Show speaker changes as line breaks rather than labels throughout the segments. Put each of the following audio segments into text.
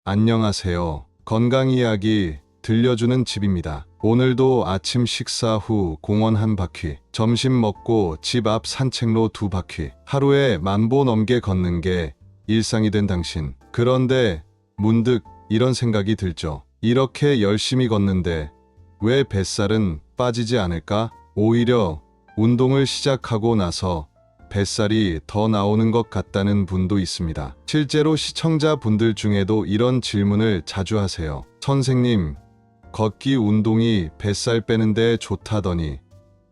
안녕하세요. 건강 이야기 들려주는 집입니다. 오늘도 아침 식사 후 공원 한 바퀴, 점심 먹고 집 앞 산책로 두 바퀴, 하루에 10,000보 넘게 걷는 게 일상이 된 당신. 그런데 문득 이런 생각이 들죠. 이렇게 열심히 걷는데 왜 뱃살은 빠지지 않을까? 오히려 운동을 시작하고 나서 뱃살이 더 나오는 것 같다는 분도 있습니다. 실제로 시청자분들 중에도 이런 질문을 자주 하세요. 선생님, 걷기 운동이 뱃살 빼는데 좋다더니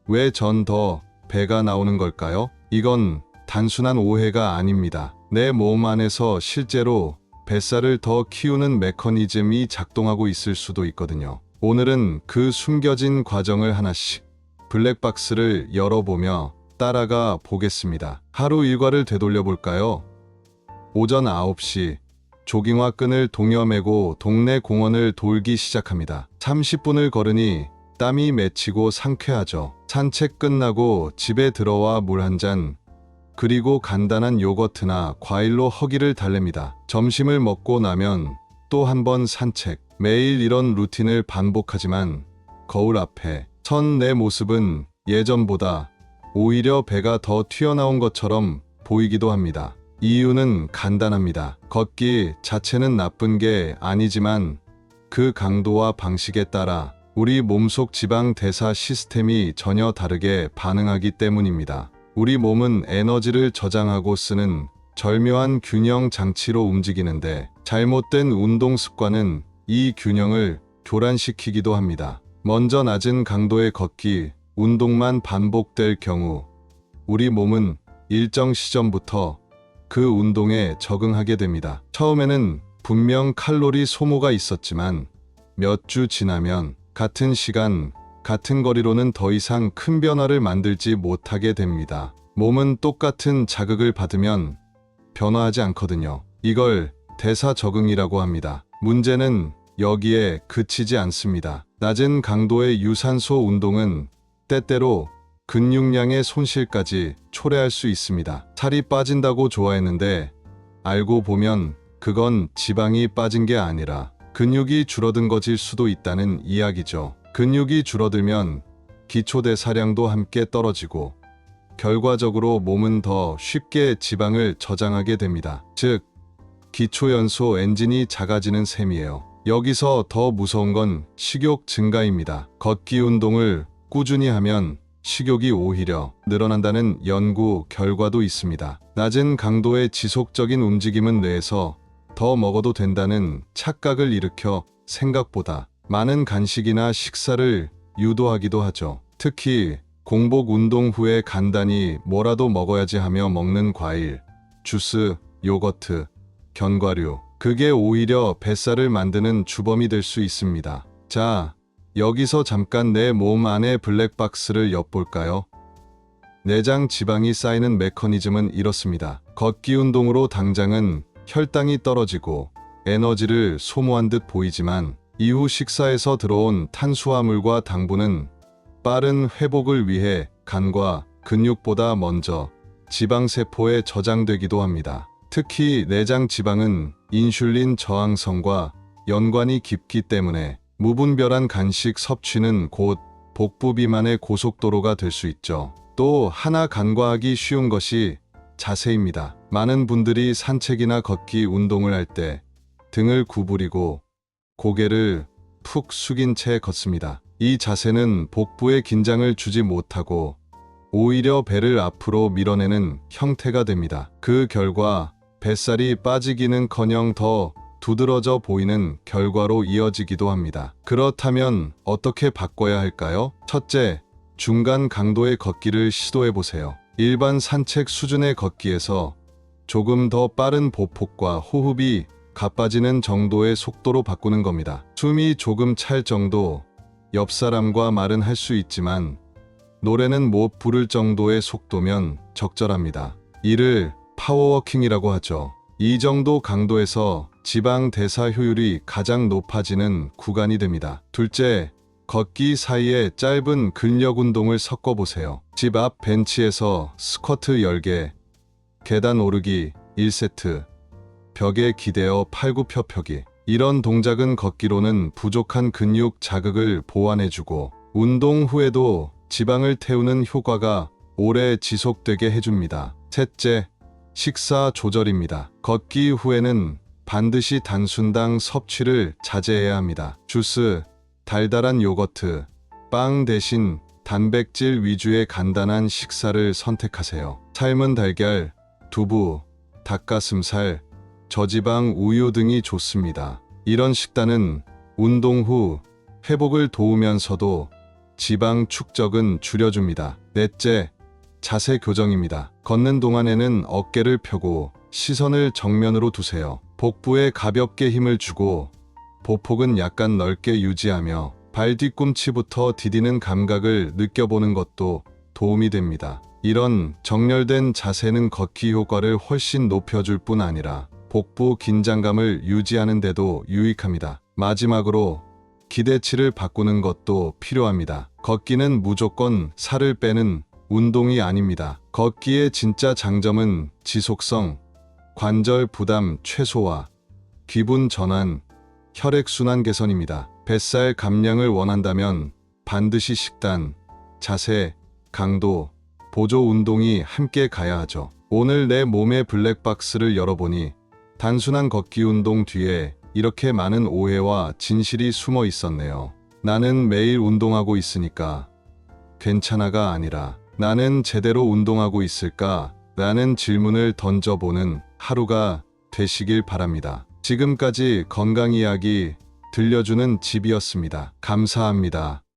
왜 전 더 배가 나오는 걸까요? 이건 단순한 오해가 아닙니다. 내 몸 안에서 실제로 뱃살을 더 키우는 메커니즘이 작동하고 있을 수도 있거든요. 오늘은 그 숨겨진 과정을 하나씩 블랙박스를 열어보며 따라가 보겠습니다. 하루 일과를 되돌려 볼까요? 오전 9시 조깅화 끈을 동여매고 동네 공원을 돌기 시작합니다. 30분을 걸으니 땀이 맺히고 상쾌하죠. 산책 끝나고 집에 들어와 물 한 잔, 그리고 간단한 요거트나 과일로 허기를 달랩니다. 점심을 먹고 나면 또 한 번 산책. 매일 이런 루틴을 반복하지만 거울 앞에 선 내 모습은 예전보다 오히려 배가 더 튀어나온 것처럼 보이기도 합니다. 이유는 간단합니다. 걷기 자체는 나쁜 게 아니지만 그 강도와 방식에 따라 우리 몸속 지방 대사 시스템이 전혀 다르게 반응하기 때문입니다. 우리 몸은 에너지를 저장하고 쓰는 절묘한 균형 장치로 움직이는데 잘못된 운동 습관은 이 균형을 교란시키기도 합니다. 먼저 낮은 강도의 걷기 운동만 반복될 경우 우리 몸은 일정 시점부터 그 운동에 적응하게 됩니다. 처음에는 분명 칼로리 소모가 있었지만 몇 주 지나면 같은 시간, 같은 거리로는 더 이상 큰 변화를 만들지 못하게 됩니다. 몸은 똑같은 자극을 받으면 변화하지 않거든요. 이걸 대사 적응이라고 합니다. 문제는 여기에 그치지 않습니다. 낮은 강도의 유산소 운동은 때때로 근육량의 손실까지 초래할 수 있습니다. 살이 빠진다고 좋아했는데 알고 보면 그건 지방이 빠진 게 아니라 근육이 줄어든 것일 수도 있다는 이야기죠. 근육이 줄어들면 기초대사량도 함께 떨어지고 결과적으로 몸은 더 쉽게 지방을 저장하게 됩니다. 즉, 기초연소 엔진이 작아지는 셈이에요. 여기서 더 무서운 건 식욕 증가입니다. 걷기 운동을 꾸준히 하면 식욕이 오히려 늘어난다는 연구 결과도 있습니다. 낮은 강도의 지속적인 움직임은 뇌에서 더 먹어도 된다는 착각을 일으켜 생각보다 많은 간식이나 식사를 유도하기도 하죠. 특히 공복 운동 후에 간단히 뭐라도 먹어야지 하며 먹는 과일, 주스, 요거트, 견과류, 그게 오히려 뱃살을 만드는 주범이 될 수 있습니다. 자, 여기서 잠깐 내 몸 안의 블랙박스를 엿볼까요? 내장 지방이 쌓이는 메커니즘은 이렇습니다. 걷기 운동으로 당장은 혈당이 떨어지고 에너지를 소모한 듯 보이지만 이후 식사에서 들어온 탄수화물과 당분은 빠른 회복을 위해 간과 근육보다 먼저 지방세포에 저장되기도 합니다. 특히 내장 지방은 인슐린 저항성과 연관이 깊기 때문에 무분별한 간식 섭취는 곧 복부 비만의 고속도로가 될 수 있죠. 또 하나 간과하기 쉬운 것이 자세입니다. 많은 분들이 산책이나 걷기 운동을 할 때 등을 구부리고 고개를 푹 숙인 채 걷습니다. 이 자세는 복부에 긴장을 주지 못하고 오히려 배를 앞으로 밀어내는 형태가 됩니다. 그 결과 뱃살이 빠지기는커녕 더 두드러져 보이는 결과로 이어지기도 합니다. 그렇다면 어떻게 바꿔야 할까요? 첫째, 중간 강도의 걷기를 시도해 보세요. 일반 산책 수준의 걷기에서 조금 더 빠른 보폭과 호흡이 가빠지는 정도의 속도로 바꾸는 겁니다. 숨이 조금 찰 정도, 옆 사람과 말은 할 수 있지만 노래는 못 부를 정도의 속도면 적절합니다. 이를 파워워킹이라고 하죠. 이 정도 강도에서 지방 대사 효율이 가장 높아지는 구간이 됩니다. 둘째, 걷기 사이에 짧은 근력 운동을 섞어보세요. 집 앞 벤치에서 스쿼트 10개, 계단 오르기 1세트, 벽에 기대어 팔굽혀펴기 이런 동작은 걷기로는 부족한 근육 자극을 보완해주고 운동 후에도 지방을 태우는 효과가 오래 지속되게 해줍니다. 셋째, 식사 조절입니다. 걷기 후에는 반드시 단순당 섭취를 자제해야 합니다. 주스, 달달한 요거트, 빵 대신 단백질 위주의 간단한 식사를 선택하세요. 삶은 달걀, 두부, 닭가슴살, 저지방 우유 등이 좋습니다. 이런 식단은 운동 후 회복을 도우면서도 지방 축적은 줄여줍니다. 넷째, 자세 교정입니다. 걷는 동안에는 어깨를 펴고 시선을 정면으로 두세요. 복부에 가볍게 힘을 주고 보폭은 약간 넓게 유지하며 발 뒤꿈치부터 디디는 감각을 느껴보는 것도 도움이 됩니다. 이런 정렬된 자세는 걷기 효과를 훨씬 높여줄 뿐 아니라 복부 긴장감을 유지하는 데도 유익합니다. 마지막으로 기대치를 바꾸는 것도 필요합니다. 걷기는 무조건 살을 빼는 운동이 아닙니다. 걷기의 진짜 장점은 지속성, 관절 부담 최소화, 기분 전환, 혈액순환 개선입니다. 뱃살 감량을 원한다면 반드시 식단, 자세, 강도, 보조 운동이 함께 가야 하죠. 오늘 내 몸의 블랙박스를 열어보니 단순한 걷기 운동 뒤에 이렇게 많은 오해와 진실이 숨어 있었네요. 나는 매일 운동하고 있으니까 괜찮아가 아니라 나는 제대로 운동하고 있을까? 라는 질문을 던져보는 하루가 되시길 바랍니다. 지금까지 건강 이야기 들려주는 집이었습니다. 감사합니다.